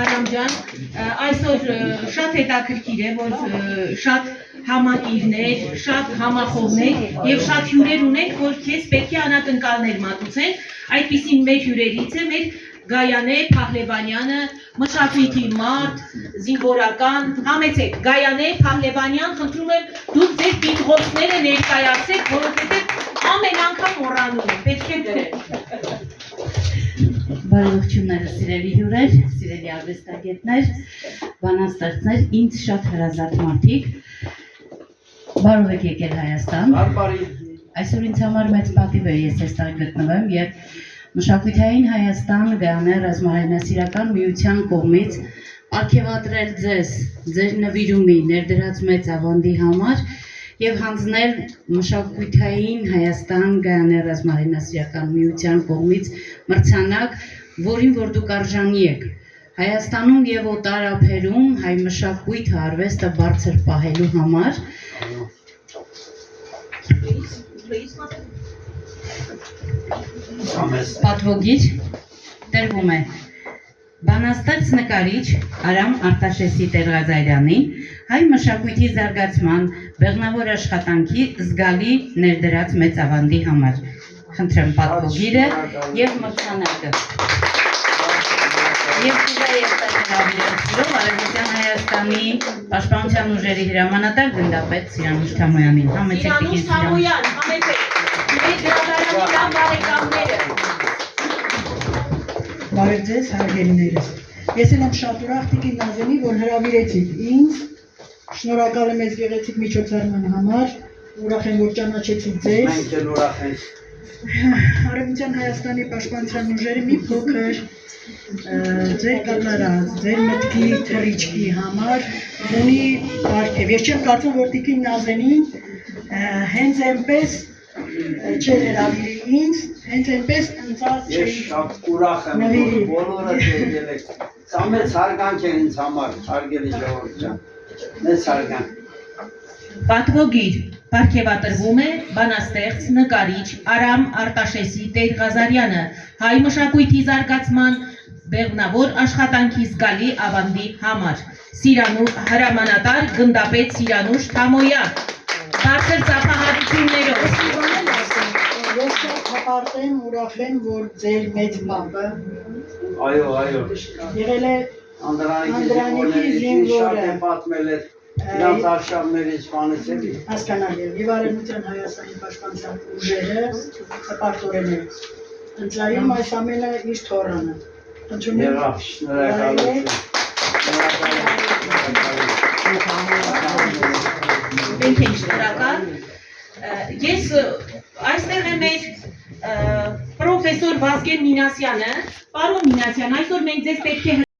Արամ ջան, այսօր շատ հետաքրքիր է, որ շատ համակիրներ, շատ համախոհներ եւ շատ հյուրեր ունենք, որ քեզ պետք է անակնկալներ մատուցեն, այդպիսին մեր հյուրերից է մեր Գայանե Փահլևանյանը, մշակույթի մարդ, զինվորական, համեցեք, Գայանե Փահլևանյան, խնդրում եմ դուք ձեր դիմողները ներկայացեք, որովհետև ամեն անգամ մոռանում եմ, պետք է գրել։ Բարեողջունները սիրելի հյուրեր, սիրելի արվեստագետներ, բանաստեղծներ, ինձ շատ հրազատ մարդիկ, բարով եք եկել Հայաստան։ Այսօր ինձ համար մեծ պատիվ է ես այստեղ գտնվեմ եւ Մշակութային Հայաստան Գայանե ռազմահայրենասիրական միության կողմից արգելադրել ձեզ ձեր նվիրումի ներդրած մեծ ավանդի համար եւ հանձնել Մշակութային Հայաստան Գայանե ռազմահայրենասիրական միության կողմից մրցանակ, որին որ դուք արժանի եք Հայաստանում եւ օտար ափերում հայ մշակույթը արվեստը բարձր պահելու համար։ Պատվոգիր տրվում է բանաստեղծ նկարիչ Արամ Արտաշեսի Տեր-Ղազարյանին հայ մշակույթի զարգացման բեղմնավոր աշխատանքի զգալի ներդրած մեծ ավանդի համար։ Խնդրեմ պատվոգիրը եւ մրցանակը։ Եվ հրավիրելով Արևմտյան Հայաստանի Պաշտպանության ուժերի հրամանատար գնդապետ Սիրանուշ Թամոյանին։ Համեցեք տիկին Սիրանուշ։ Բարև ձեզ, հարգելիներս։ Ես եմ շատ ուրախ տիկին Նազենի, որ հրավիրեցիք ինձ։ Շնորհակալ եմ այս գեղեցիկ միջոցառման համար։ Ուրախ եմ, որ ճանաչեցիք ձեզ։ Մենք էլ ուրախ ենք։ Արևմտյան Հայաստանի Պաշտպանության ուժերի մի փոքր ձեր կատարած, ձեր մտքի թռիչքի համար ունի պարգև։ Ես չեմ կարծում, որ տիկին Նազենին հենց այնպես չէր հրավիրի ինձ, հենց այնպես ընծած չէի։ Ես շատ ուրախ եմ, որ բոլորը եկել եք։ Սա մեծ հարգանք է ինձ համար, հարգելի ժողովուրդ ջան։ Մեծ հարգանք։ Պատվոգիր պարգևատրվում է բանաստեղծ նկարիչ Արամ Արտաշեսի Տեր-Ղազարյանը հայ մշակույթի զարգացման բեղմնավոր աշխատանքի զգալի ավանդի համար։ Հրամանատար գնդապետ Սիրանուշ Թամոյան։ Բարձր ծափահարություններով։ Ես շատ հպարտ եմ, ուրախ եմ, որ ձեր մեծ պապը Այո, եղել է Անդրանիկի զինվորը շատ է պատմել է իրանց արշավներից բանից էլի։ Հասկանալի է, եւ Արևմտյան Հայաստանի Պաշտպանության ուժերը հպարտորեն են ընծայում այս ամենը իր թոռանը։ Եղավ, շնորհակալություն։ Մենք ենք շնորհակալ։ Ես այստեղ եմ մեր պրոֆեսոր Վազգեն Մինասյանը, պարոն Մինասյան, այսօր մենք ձեզ պետք է